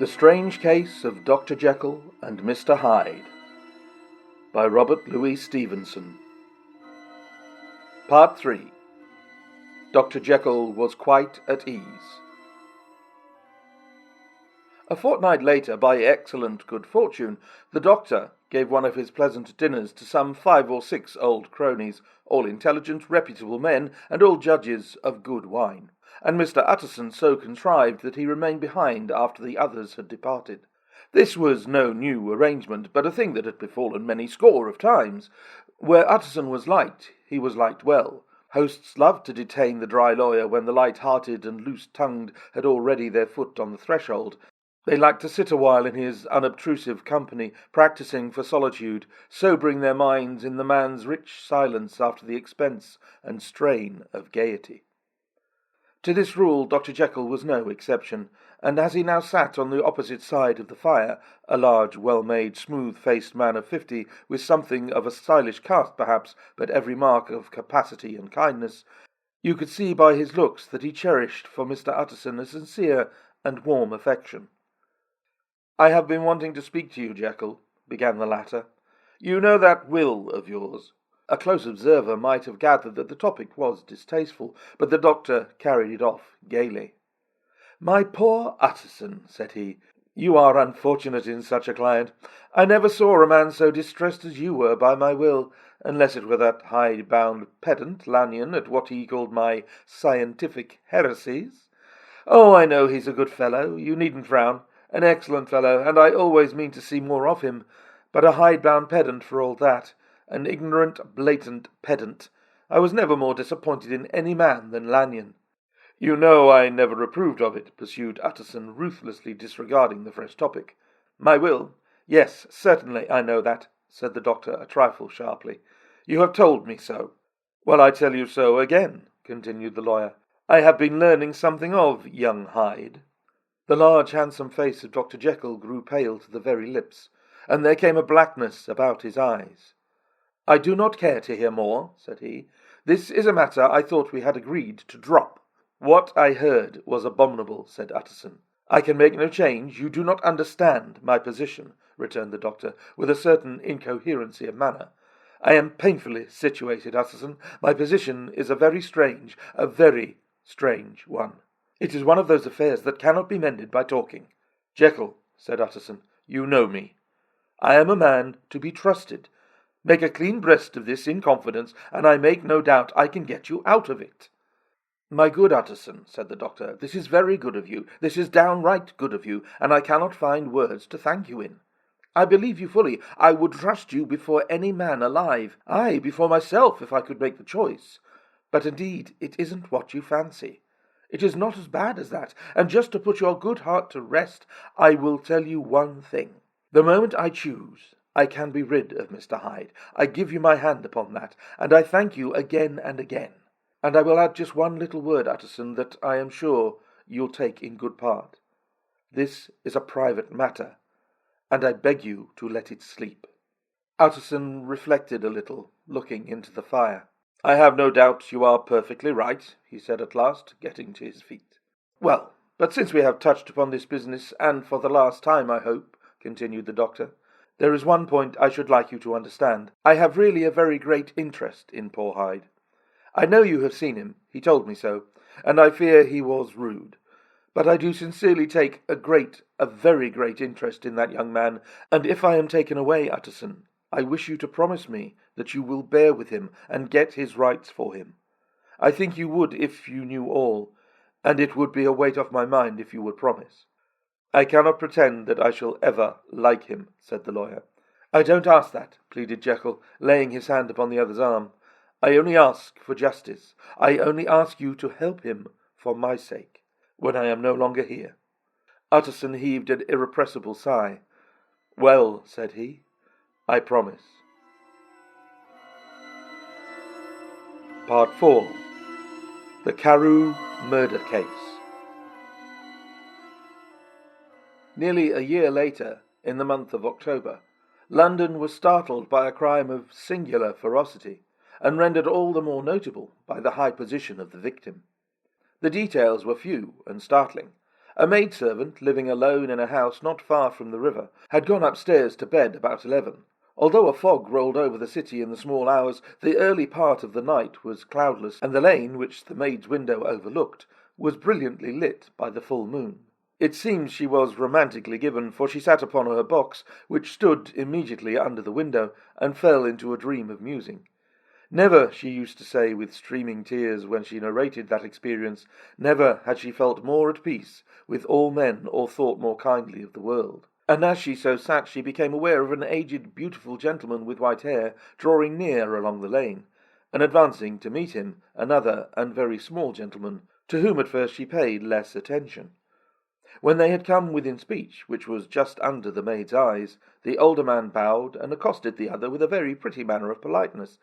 The Strange Case of Dr. Jekyll and Mr. Hyde by Robert Louis Stevenson. Part 3. Dr. Jekyll was quite at ease. A fortnight later, by excellent good fortune, the doctor gave one of his pleasant dinners to some 5 or 6 old cronies, all intelligent, reputable men, and all judges of good wine. And Mr. Utterson so contrived that he remained behind after the others had departed. This was no new arrangement, but a thing that had befallen many score of times. Where Utterson was liked, he was liked well. Hosts loved to detain the dry lawyer when the light-hearted and loose-tongued had already their foot on the threshold. They liked to sit a while in his unobtrusive company, practising for solitude, sobering their minds in the man's rich silence after the expense and strain of gaiety. To this rule Dr. Jekyll was no exception, and as he now sat on the opposite side of the fire, a large, well-made, smooth-faced man of 50, with something of a stylish cast perhaps, but every mark of capacity and kindness, you could see by his looks that he cherished for Mr. Utterson a sincere and warm affection. "I have been wanting to speak to you, Jekyll," began the latter. "You know that will of yours." A close observer might have gathered that the topic was distasteful, but the doctor carried it off gaily. "My poor Utterson," said he, "you are unfortunate in such a client. I never saw a man so distressed as you were by my will, unless it were that hide-bound pedant Lanyon at what he called my scientific heresies. Oh, I know he's a good fellow, you needn't frown, an excellent fellow, and I always mean to see more of him, but a hide-bound pedant for all that. An ignorant, blatant pedant. I was never more disappointed in any man than Lanyon." "You know I never approved of it," pursued Utterson, ruthlessly disregarding the fresh topic. "My will? Yes, certainly I know that," said the doctor a trifle sharply. "You have told me so." "Well, I tell you so again," continued the lawyer. "I have been learning something of young Hyde." The large, handsome face of Dr. Jekyll grew pale to the very lips, and there came a blackness about his eyes. "I do not care to hear more," said he. "This is a matter I thought we had agreed to drop." "What I heard was abominable," said Utterson. "I can make no change. You do not understand my position," returned the doctor, with a certain incoherency of manner. "I am painfully situated, Utterson. My position is a very strange one. It is one of those affairs that cannot be mended by talking." "Jekyll," said Utterson, "you know me. I am a man to be trusted. Make a clean breast of this in confidence, and I make no doubt I can get you out of it." "My good Utterson," said the doctor, "this is very good of you. This is downright good of you, and I cannot find words to thank you in. I believe you fully. I would trust you before any man alive, aye, before myself, if I could make the choice. But indeed it isn't what you fancy. It is not as bad as that, and just to put your good heart to rest, I will tell you one thing. The moment I choose, I can be rid of Mr. Hyde. I give you my hand upon that, and I thank you again and again. And I will add just one little word, Utterson, that I am sure you'll take in good part. This is a private matter, and I beg you to let it sleep." Utterson reflected a little, looking into the fire. "I have no doubt you are perfectly right," he said at last, getting to his feet. "Well, but since we have touched upon this business, and for the last time, I hope," continued the doctor, "there is one point I should like you to understand. I have really a very great interest in poor Hyde. I know you have seen him, he told me so, and I fear he was rude. But I do sincerely take a very great interest in that young man, and if I am taken away, Utterson, I wish you to promise me that you will bear with him and get his rights for him. I think you would if you knew all, and it would be a weight off my mind if you would promise." "I cannot pretend that I shall ever like him," said the lawyer. "I don't ask that," pleaded Jekyll, laying his hand upon the other's arm. "I only ask for justice. I only ask you to help him for my sake, when I am no longer here." Utterson heaved an irrepressible sigh. "Well," said he, "I promise." Part 4. The Carew Murder Case. Nearly a year later, in the month of October, London was startled by a crime of singular ferocity, and rendered all the more notable by the high position of the victim. The details were few and startling. A maidservant, living alone in a house not far from the river, had gone upstairs to bed about 11. Although a fog rolled over the city in the small hours, the early part of the night was cloudless, and the lane, which the maid's window overlooked, was brilliantly lit by the full moon. It seems she was romantically given, for she sat upon her box, which stood immediately under the window, and fell into a dream of musing. Never, she used to say with streaming tears when she narrated that experience, never had she felt more at peace with all men or thought more kindly of the world. And as she so sat, she became aware of an aged, beautiful gentleman with white hair drawing near along the lane, and advancing to meet him, another and very small gentleman, to whom at first she paid less attention. When they had come within speech, which was just under the maid's eyes, the older man bowed and accosted the other with a very pretty manner of politeness.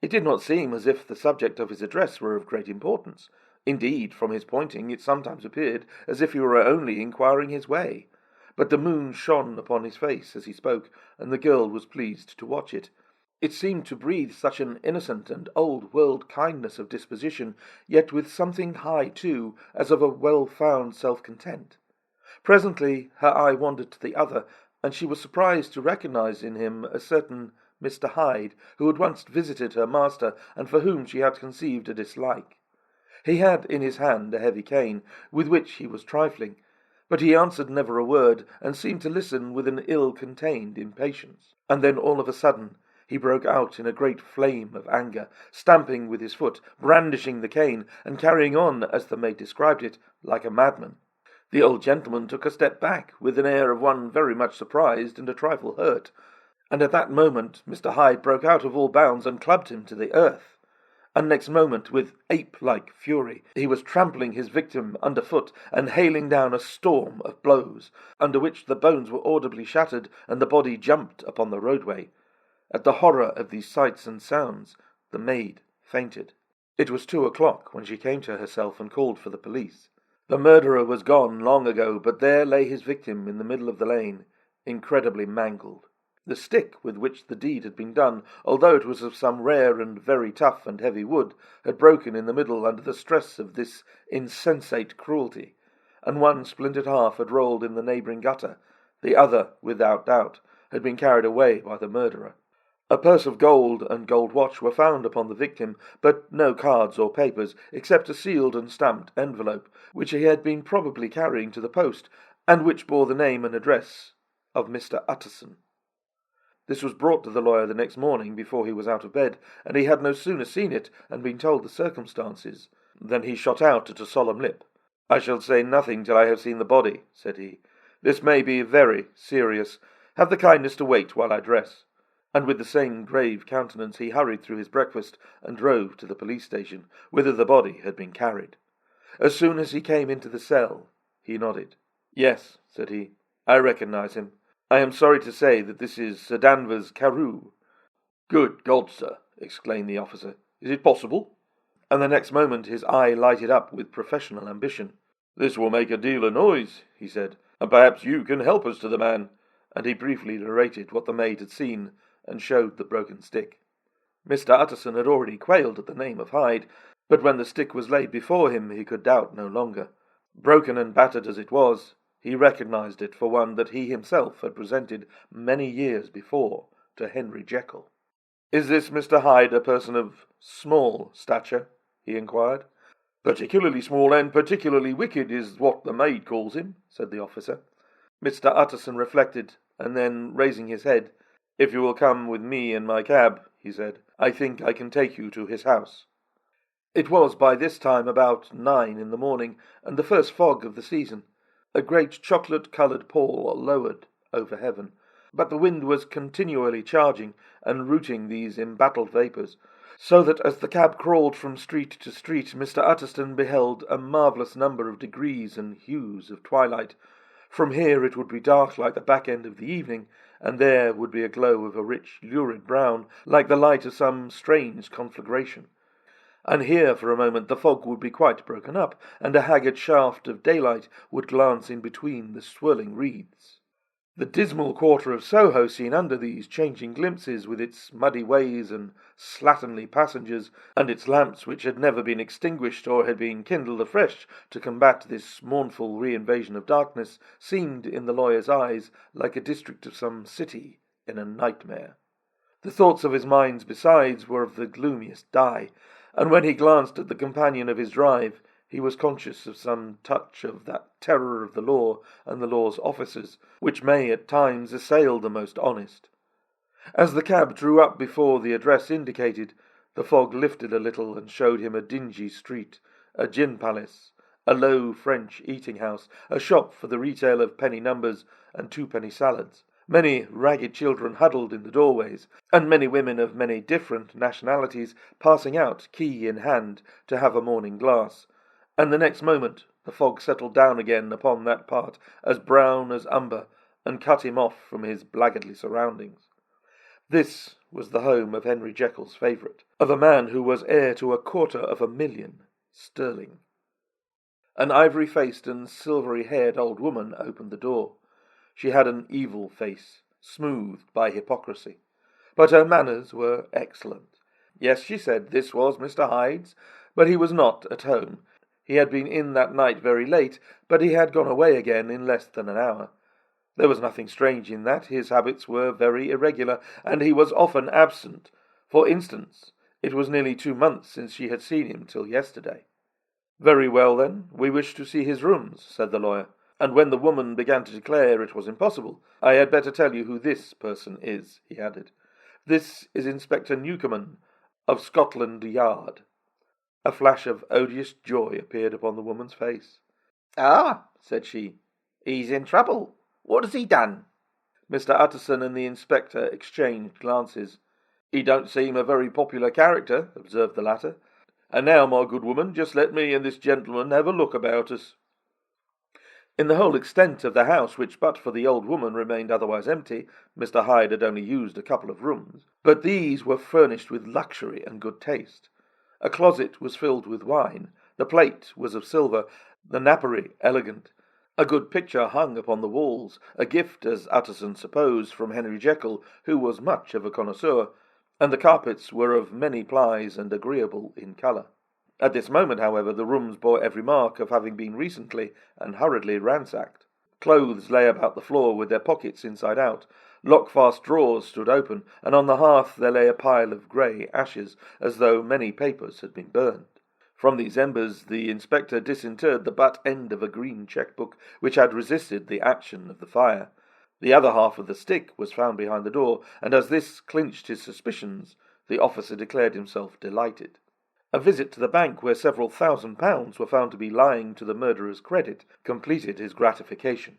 It did not seem as if the subject of his address were of great importance. Indeed, from his pointing, it sometimes appeared as if he were only inquiring his way. But the moon shone upon his face as he spoke, and the girl was pleased to watch it. It seemed to breathe such an innocent and old-world kindness of disposition, yet with something high, too, as of a well-found self-content. Presently her eye wandered to the other, and she was surprised to recognize in him a certain Mr. Hyde, who had once visited her master, and for whom she had conceived a dislike. He had in his hand a heavy cane, with which he was trifling, but he answered never a word, and seemed to listen with an ill-contained impatience. And then all of a sudden he broke out in a great flame of anger, stamping with his foot, brandishing the cane, and carrying on, as the maid described it, like a madman. The old gentleman took a step back, with an air of one very much surprised and a trifle hurt, and at that moment Mr. Hyde broke out of all bounds and clubbed him to the earth. And next moment, with ape-like fury, he was trampling his victim underfoot and hailing down a storm of blows, under which the bones were audibly shattered and the body jumped upon the roadway. At the horror of these sights and sounds, the maid fainted. It was 2 o'clock when she came to herself and called for the police. The murderer was gone long ago, but there lay his victim in the middle of the lane, incredibly mangled. The stick with which the deed had been done, although it was of some rare and very tough and heavy wood, had broken in the middle under the stress of this insensate cruelty, and one splintered half had rolled in the neighbouring gutter. The other, without doubt, had been carried away by the murderer. A purse of gold and gold watch were found upon the victim, but no cards or papers, except a sealed and stamped envelope, which he had been probably carrying to the post, and which bore the name and address of Mr. Utterson. This was brought to the lawyer the next morning before he was out of bed, and he had no sooner seen it and been told the circumstances than he shot out at a solemn lip. "I shall say nothing till I have seen the body," said he. "This may be very serious. Have the kindness to wait while I dress." And with the same grave countenance he hurried through his breakfast and drove to the police station, whither the body had been carried. As soon as he came into the cell, he nodded. "Yes," said he, "I recognize him. I am sorry to say that this is Sir Danvers Carew." "Good God, sir!" exclaimed the officer. "Is it possible?" And the next moment his eye lighted up with professional ambition. "This will make a deal of noise," he said, "and perhaps you can help us to the man." And he briefly narrated what the maid had seen, and showed the broken stick. Mr. Utterson had already quailed at the name of Hyde, but when the stick was laid before him he could doubt no longer. Broken and battered as it was, he recognized it for one that he himself had presented many years before to Henry Jekyll. "Is this Mr. Hyde a person of small stature?" he inquired. "Particularly small and particularly wicked is what the maid calls him," said the officer. Mr. Utterson reflected, and then, raising his head, "If you will come with me in my cab," he said, "I think I can take you to his house." It was by this time about 9 in the morning, and the first fog of the season. A great chocolate-coloured pall lowered over heaven, but the wind was continually charging and rooting these embattled vapours, so that as the cab crawled from street to street, Mr. Utterson beheld a marvellous number of degrees and hues of twilight. From here it would be dark like the back end of the evening, and there would be a glow of a rich, lurid brown, like the light of some strange conflagration. And here, for a moment, the fog would be quite broken up, and a haggard shaft of daylight would glance in between the swirling reeds. The dismal quarter of Soho seen under these changing glimpses, with its muddy ways and slatternly passengers, and its lamps which had never been extinguished or had been kindled afresh to combat this mournful re-invasion of darkness, seemed in the lawyer's eyes like a district of some city in a nightmare. The thoughts of his mind, besides, were of the gloomiest dye, and when he glanced at the companion of his drive, he was conscious of some touch of that terror of the law and the law's officers, which may at times assail the most honest. As the cab drew up before the address indicated, the fog lifted a little and showed him a dingy street, a gin palace, a low French eating-house, a shop for the retail of penny numbers and twopenny salads, many ragged children huddled in the doorways, and many women of many different nationalities passing out, key in hand, to have a morning glass. And the next moment the fog settled down again upon that part as brown as umber, and cut him off from his blackguardly surroundings. This was the home of Henry Jekyll's favourite, of a man who was heir to 250,000 sterling. An ivory-faced and silvery-haired old woman opened the door. She had an evil face, smoothed by hypocrisy, but her manners were excellent. Yes, she said, this was Mr. Hyde's, but he was not at home. He had been in that night very late, but he had gone away again in less than an hour. There was nothing strange in that. His habits were very irregular, and he was often absent. For instance, it was nearly 2 months since she had seen him till yesterday. "Very well, then, we wish to see his rooms," said the lawyer, and when the woman began to declare it was impossible, "I had better tell you who this person is," he added. "This is Inspector Newcomen, of Scotland Yard." A flash of odious joy appeared upon the woman's face. "Ah," said she, "he's in trouble. What has he done?" Mr. Utterson and the inspector exchanged glances. "He don't seem a very popular character," observed the latter. "And now, my good woman, just let me and this gentleman have a look about us." In the whole extent of the house, which but for the old woman remained otherwise empty, Mr. Hyde had only used a couple of rooms, but these were furnished with luxury and good taste. A closet was filled with wine, the plate was of silver, the napery elegant. A good picture hung upon the walls, a gift, as Utterson supposed, from Henry Jekyll, who was much of a connoisseur, and the carpets were of many plies and agreeable in colour. At this moment, however, the rooms bore every mark of having been recently and hurriedly ransacked. Clothes lay about the floor with their pockets inside out. Lock-fast drawers stood open, and on the hearth there lay a pile of grey ashes, as though many papers had been burned. From these embers the inspector disinterred the butt end of a green cheque-book which had resisted the action of the fire. The other half of the stick was found behind the door, and as this clinched his suspicions, the officer declared himself delighted. A visit to the bank, where several £1,000s were found to be lying to the murderer's credit, completed his gratification.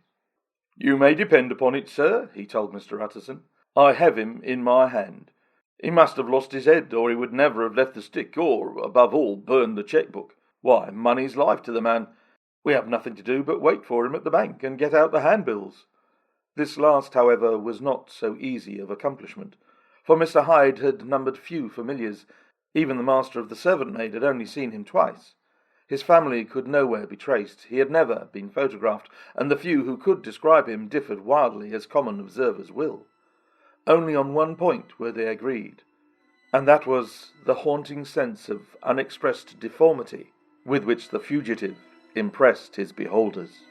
"You may depend upon it, sir," he told Mr. Utterson. "I have him in my hand. He must have lost his head, or he would never have left the stick, or, above all, burned the cheque-book. Why, money's life to the man. We have nothing to do but wait for him at the bank and get out the handbills." This last, however, was not so easy of accomplishment, for Mr. Hyde had numbered few familiars. Even the master of the servant-maid had only seen him twice. His family could nowhere be traced. He had never been photographed, and the few who could describe him differed wildly, as common observers will. Only on one point were they agreed, and that was the haunting sense of unexpressed deformity with which the fugitive impressed his beholders.